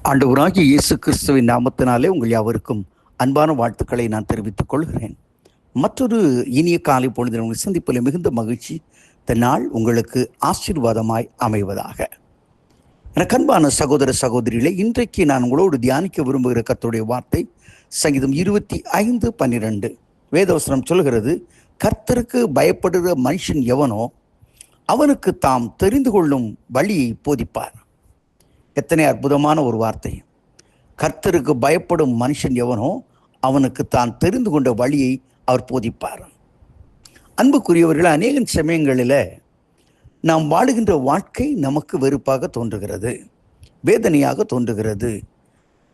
ஆண்டவராகிய இயேசு கிறிஸ்துவின் நாமத்தினாலே உங்கள் யாவருக்கும் அன்பான வாழ்த்துக்களை நான் தெரிவித்துக் கொள்கிறேன். மற்றொரு இனிய காலை பொழுது உங்களை சந்திப்பில் மிகுந்த மகிழ்ச்சி. இந்த நாள் உங்களுக்கு ஆசீர்வாதமாய் அமைவதாக. எனக்கு அன்பான சகோதர சகோதரிகளே, இன்றைக்கு நான் உங்களோடு தியானிக்க விரும்புகிற கர்த்தருடைய வார்த்தை சங்கீதம் 25:12. வேதவசனம் சொல்கிறது, கர்த்தருக்கு பயப்படுகிற மனுஷன் எவனோ அவனுக்கு தாம் தெரிந்து கொள்ளும் வழியை போதிப்பார். எத்தனை அற்புதமான ஒரு வார்த்தை! கர்த்தருக்கு பயப்படும் மனுஷன் எவனோ அவனுக்கு தான் தெரிந்து கொண்ட வழியை அவர் போதிப்பார். அன்புக்குரியவர்கள், அநேக சமயங்களில் நாம் வாழுகின்ற வாழ்க்கை நமக்கு வெறுப்பாக தோன்றுகிறது, வேதனையாக தோன்றுகிறது.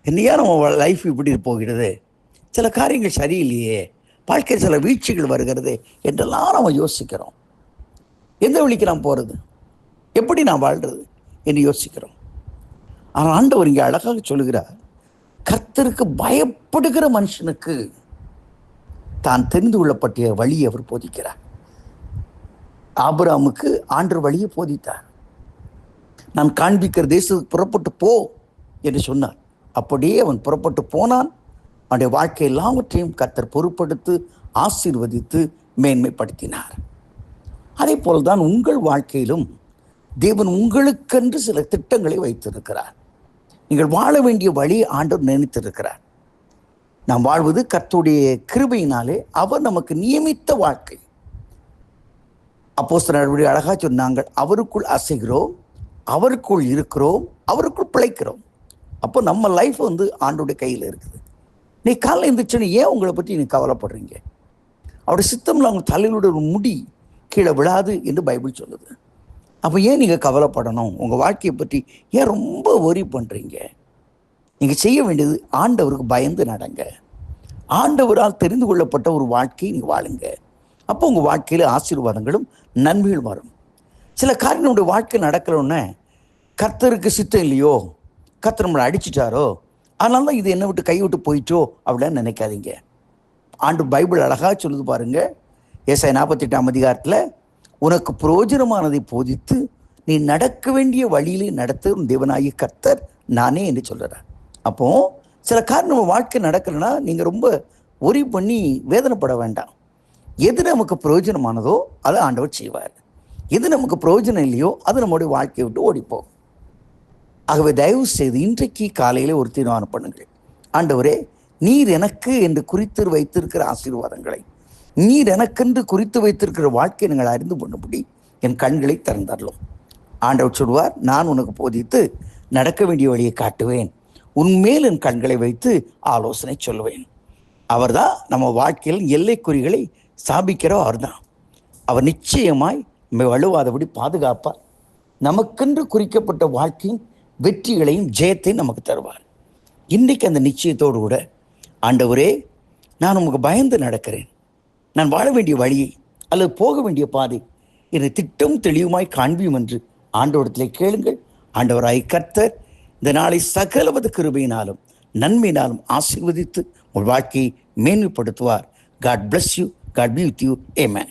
என்னையா நம்ம லைஃப் இப்படி போகிறது, சில காரியங்கள் சரியில்லையே, வாழ்க்கையில் சில வீழ்ச்சிகள் வருகிறது என்றெல்லாம் நம்ம யோசிக்கிறோம். எந்த வழிக்கு நாம் போகிறது, எப்படி நான் வாழ்கிறது என்று யோசிக்கிறோம். ஆனால் ஆண்டவர் இங்கே அழகாக சொல்லுகிறார், கர்த்தருக்கு பயப்படுகிற மனுஷனுக்கு தான் தெரிந்து கொள்ளப்பட்ட வழியை அவர் போதிக்கிறார். ஆபிரகாமுக்கு ஆண்டவர் வழியை போதித்தார். நான் காண்பிக்கிற தேசத்துக்கு புறப்பட்டு போ என்று சொன்னார். அப்படியே அவன் புறப்பட்டு போனான். அவனுடைய வாழ்க்கை எல்லாவற்றையும் கர்த்தர் பொறுப்படுத்தி ஆசீர்வதித்து மேன்மைப்படுத்தினார். அதே போல்தான் உங்கள் வாழ்க்கையிலும் தேவன் உங்களுக்கென்று சில திட்டங்களை வைத்திருக்கிறார். நீங்கள் வாழ வேண்டிய வழி ஆண்டவர் நினைத்திருக்கிறார். நாம் வாழ்வது கர்த்தருடைய கிருபையினாலே அவர் நமக்கு நியமித்த வாழ்க்கை. அப்போஸ்தலர் நடவடிக்கை அழகா சொன்னாங்க, அவருக்குள் அசைகிறோம், அவருக்குள் இருக்கிறோம், அவருக்குள் பிழைக்கிறோம். அப்போ நம்ம லைஃப் ஆண்டோடைய கையில் இருக்குது. நீ காலையில் இருந்துச்சுன்னு ஏன் உங்களை பற்றி நீ கவலைப்படுறீங்க? அவருடைய சித்தம்ல அவங்க தலையிலுடைய ஒரு முடி கீழே விழாது என்று பைபிள் சொல்லுது. அப்போ ஏன் நீங்கள் கவலைப்படணும்? உங்கள் வாழ்க்கையை பற்றி ஏன் ரொம்ப ஒரி பண்ணுறீங்க? நீங்கள் செய்ய வேண்டியது ஆண்டவருக்கு பயந்து நடங்க. ஆண்டவரால் தெரிந்து கொள்ளப்பட்ட ஒரு வாழ்க்கையை நீங்கள் வாழுங்க. அப்போ உங்கள் வாழ்க்கையில் ஆசீர்வாதங்களும் நன்மைகள் வரும். சில காரியம் நம்முடைய வாழ்க்கையில் நடக்கலன்னு கர்த்தருக்கு சித்தம் இல்லையோ, கர்த்தர் நம்மளை அடிச்சிட்டாரோ, அதனால தான் இது என்னை விட்டு கை விட்டு போயிட்டோ அப்படின்னு நினைக்காதீங்க. ஆண்டு பைபிள் அழகாக சொல்லுது பாருங்க. ஏசாயா 48 உனக்கு பிரயோஜனமானதை போதித்து நீ நடக்க வேண்டிய வழியிலே நடத்தும் தேவனாகிய கர்த்தர் நானே என்று சொல்கிறார். அப்போ சில காரணம் நம்ம வாழ்க்கை நடக்கலைன்னா நீங்கள் ரொம்ப ஒரி பண்ணி வேதனைப்பட வேண்டாம். எது நமக்கு பிரயோஜனமானதோ அதை ஆண்டவர் செய்வார். எது நமக்கு பிரயோஜனம் இல்லையோ அது நம்முடைய வாழ்க்கையை விட்டு ஓடிப்போம். ஆகவே தயவு செய்து இன்றைக்கு காலையில் ஒரு தீர்மானம் பண்ணுங்கள். ஆண்டவரே, நீர் எனக்கு என்று குறித்து வைத்திருக்கிற ஆசீர்வாதங்களை, நீர் எனக்கென்று குறித்து வைத்திருக்கிற வாழ்க்கையை நீங்கள் அறிந்து பண்ணும்படி என் கண்களை திறந்தாரலும். ஆண்டவர் சொல்வார், நான் உனக்கு போதித்து நடக்க வேண்டிய வழியை காட்டுவேன், உன்மேல் என் கண்களை வைத்து ஆலோசனை சொல்லுவேன். அவர் தான் நம்ம வாழ்க்கையில் எல்லைக்குறிகளை ஸ்தாபிக்கிறோ அவர் தான். அவர் நிச்சயமாய் நம்ம வலுவாதபடி பாதுகாப்பார். நமக்கென்று குறிக்கப்பட்ட வாழ்க்கையின் வெற்றிகளையும் ஜெயத்தையும் நமக்கு தருவார். இன்றைக்கு அந்த நிச்சயத்தோடு கூட, ஆண்டவரே, நான் உமக்கு பயந்து நடக்கிறேன், நான் வாழ வேண்டிய வழியை அல்லது போக வேண்டிய பாதை என்னை திட்டம் தெளிவுமாய் காண்பியும் என்று ஆண்டவரிடத்திலே கேளுங்கள். ஆண்டவராய் கர்த்தர் இந்த நாளை சகலவது கிருபையினாலும் நன்மையினாலும் ஆசீர்வதித்து உங்கள் வாழ்க்கையை மேன்மைப்படுத்துவார். God bless you. God be with you. Amen.